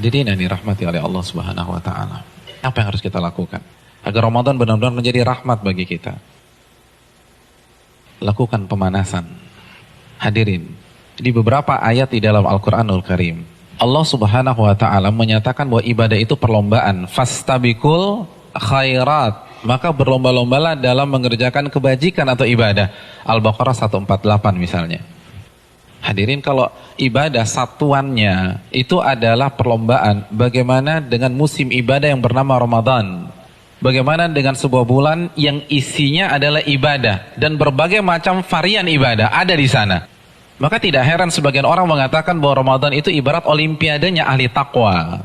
Hadirin yang dirahmati oleh Allah Subhanahu wa taala. Apa yang harus kita lakukan agar Ramadan benar-benar menjadi rahmat bagi kita? Lakukan pemanasan. Hadirin, di beberapa ayat di dalam Al-Qur'anul Karim, Allah Subhanahu wa taala menyatakan bahwa ibadah itu perlombaan. Fastabiqul khairat. Maka berlomba-lombalah dalam mengerjakan kebajikan atau ibadah. Al-Baqarah 148 misalnya. Hadirin, kalau ibadah satuannya itu adalah perlombaan, bagaimana dengan musim ibadah yang bernama Ramadan? Bagaimana dengan sebuah bulan yang isinya adalah ibadah dan berbagai macam varian ibadah ada di sana? Maka tidak heran sebagian orang mengatakan bahwa Ramadan itu ibarat olimpiadenya ahli takwa.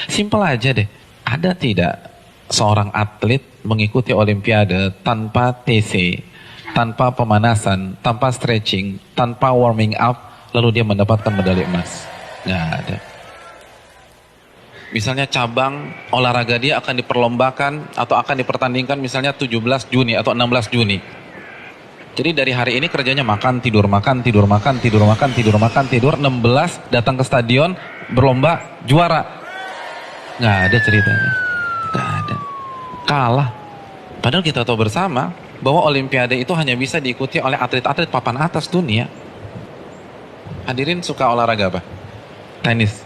Simpel aja deh. Ada tidak seorang atlet mengikuti olimpiade tanpa TC, tanpa pemanasan, tanpa stretching, tanpa warming up, lalu dia mendapatkan medali emas? Nggak ada. Misalnya cabang olahraga dia akan diperlombakan atau akan dipertandingkan misalnya 17 Juni atau 16 Juni. Jadi dari hari ini kerjanya makan, tidur, makan, tidur, makan, tidur, makan, tidur, makan, tidur. 16 datang ke stadion, berlomba, juara. Nggak ada ceritanya. Nggak ada. Kalah. Padahal kita tahu bersama bahwa olimpiade itu hanya bisa diikuti oleh atlet-atlet papan atas dunia. Hadirin suka olahraga apa? Tenis.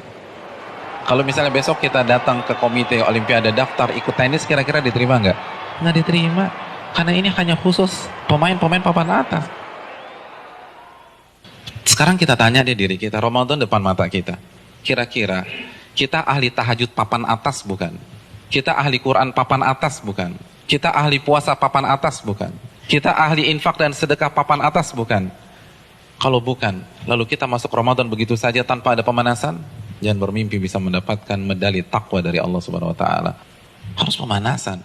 Kalau misalnya besok kita datang ke komite olimpiade daftar ikut tenis, kira-kira diterima nggak? Nggak diterima. Karena ini hanya khusus pemain-pemain papan atas. Sekarang kita tanya deh diri kita, Ramadan depan mata kita. Kira-kira kita ahli tahajud papan atas bukan? Kita ahli Quran papan atas bukan? Kita ahli puasa papan atas bukan? Kita ahli infak dan sedekah papan atas bukan? Kalau bukan, lalu kita masuk Ramadan begitu saja tanpa ada pemanasan? Jangan bermimpi bisa mendapatkan medali takwa dari Allah Subhanahu wa taala. Harus pemanasan.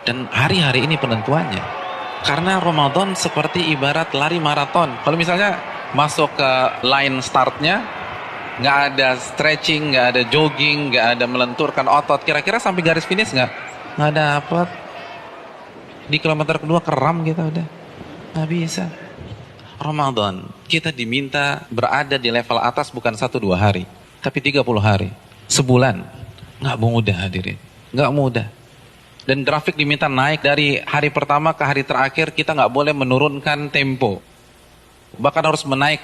Dan hari-hari ini penentuannya. Karena Ramadan seperti ibarat lari maraton. Kalau misalnya masuk ke line startnya, nggak ada stretching, nggak ada jogging, nggak ada melenturkan otot, kira-kira sampai garis finish nggak dapat. Di kilometer kedua keram kita udah, nggak bisa. Ramadan kita diminta berada di level atas bukan 1-2 hari, tapi 30 hari, sebulan. Nggak mudah hadirin, nggak mudah. Dan grafik diminta naik dari hari pertama ke hari terakhir, kita nggak boleh menurunkan tempo, bahkan harus naik,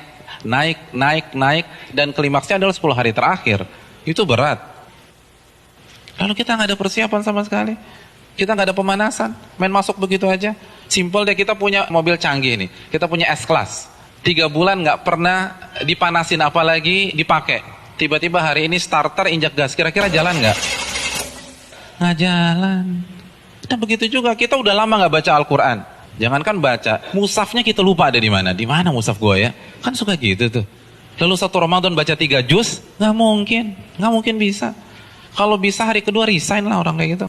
dan klimaksnya adalah 10 hari terakhir. Itu berat. Lalu kita nggak ada persiapan sama sekali. Kita nggak ada pemanasan, main masuk begitu aja. Simpel deh, kita punya mobil canggih nih, kita punya S-Class. 3 bulan nggak pernah dipanasin apalagi dipakai. Tiba-tiba hari ini starter injak gas, kira-kira jalan nggak? Nggak jalan. Dan begitu juga, kita udah lama nggak baca Al-Quran. Jangankan baca, mushafnya kita lupa ada di mana. Di mana mushaf gue ya? Kan suka gitu tuh. Lalu satu Ramadan baca 3 juz, nggak mungkin bisa. Kalau bisa hari kedua resign lah orang kayak gitu.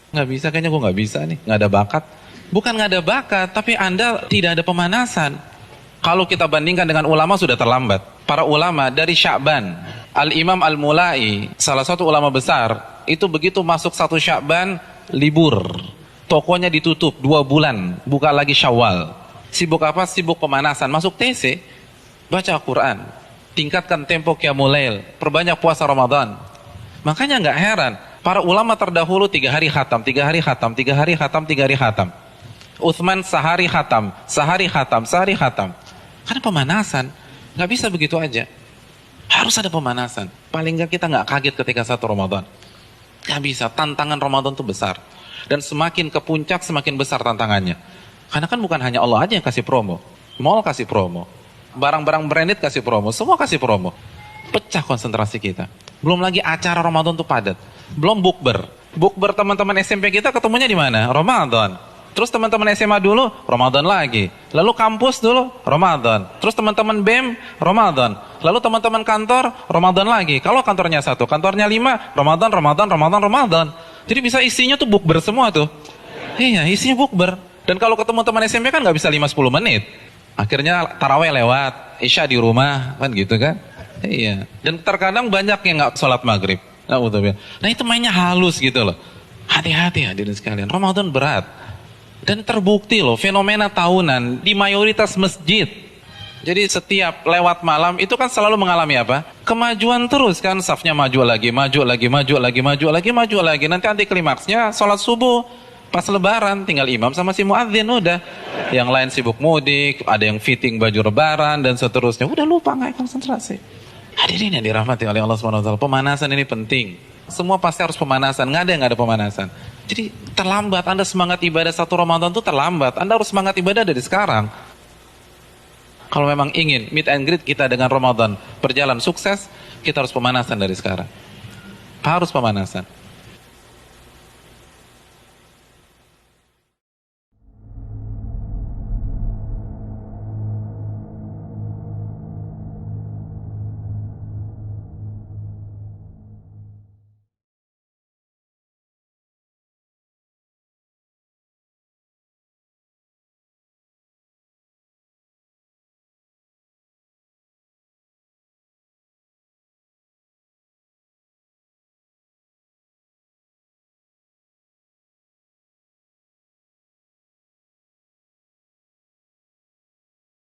Nggak bisa, kayaknya gue nggak bisa nih, nggak ada bakat. Bukan nggak ada bakat, tapi Anda tidak ada pemanasan. Kalau kita bandingkan dengan ulama sudah terlambat. Para ulama dari Sya'ban, Al-Imam Al-Mulai, salah satu ulama besar, itu begitu masuk 1 Sya'ban, libur. Tokonya ditutup 2 bulan, buka lagi Syawal. Sibuk apa? Sibuk pemanasan. Masuk TC, baca Al-Quran, tingkatkan tempo Qiyamul Lail, perbanyak puasa Ramadan. Makanya nggak heran, para ulama terdahulu 3 hari khatam, 3 hari khatam, 3 hari khatam, 3 hari khatam. Utsman sehari khatam, sehari khatam, sehari khatam. Karena pemanasan, nggak bisa begitu aja. Harus ada pemanasan. Paling nggak kita nggak kaget ketika 1 Ramadan. Nggak bisa, tantangan Ramadan itu besar. Dan semakin ke puncak, semakin besar tantangannya. Karena kan bukan hanya Allah aja yang kasih promo. Mall kasih promo. Barang-barang branded kasih promo. Semua kasih promo. Pecah konsentrasi kita. Belum lagi acara Ramadan tuh padat. Belum bukber. Bukber teman-teman SMP kita ketemunya di mana? Ramadan. Terus teman-teman SMA dulu, Ramadan lagi. Lalu kampus dulu, Ramadan. Terus teman-teman BEM, Ramadan. Lalu teman-teman kantor, Ramadan lagi. Kalau kantornya 1, kantornya 5, Ramadan. Jadi bisa isinya tuh bukber semua tuh. Iya, isinya bukber. Dan kalau ketemu teman SMP kan nggak bisa 5-10 menit. Akhirnya taraweh lewat, Isya di rumah, kan gitu kan. Iya. Dan terkadang banyak yang nggak sholat maghrib. Nah itu mainnya halus gitu loh. Hati-hati hadirin sekalian, Ramadan berat. Dan terbukti loh, fenomena tahunan di mayoritas masjid. Jadi setiap lewat malam itu kan selalu mengalami apa? Kemajuan terus kan, safnya maju lagi, maju lagi, maju lagi, maju lagi, maju lagi. Nanti anti klimaksnya sholat subuh pas lebaran, tinggal imam sama si muadzin udah. Yang lain sibuk mudik, ada yang fitting baju lebaran dan seterusnya. Udah lupa, nggak konsentrasi. Hadirin yang dirahmati oleh Allah SWT, pemanasan ini penting. Semua pasti harus pemanasan, nggak ada yang nggak ada pemanasan. Jadi terlambat, Anda semangat ibadah satu Ramadan itu terlambat. Anda harus semangat ibadah dari sekarang. Kalau memang ingin meet and greet kita dengan Ramadan berjalan sukses, kita harus pemanasan dari sekarang. Harus pemanasan.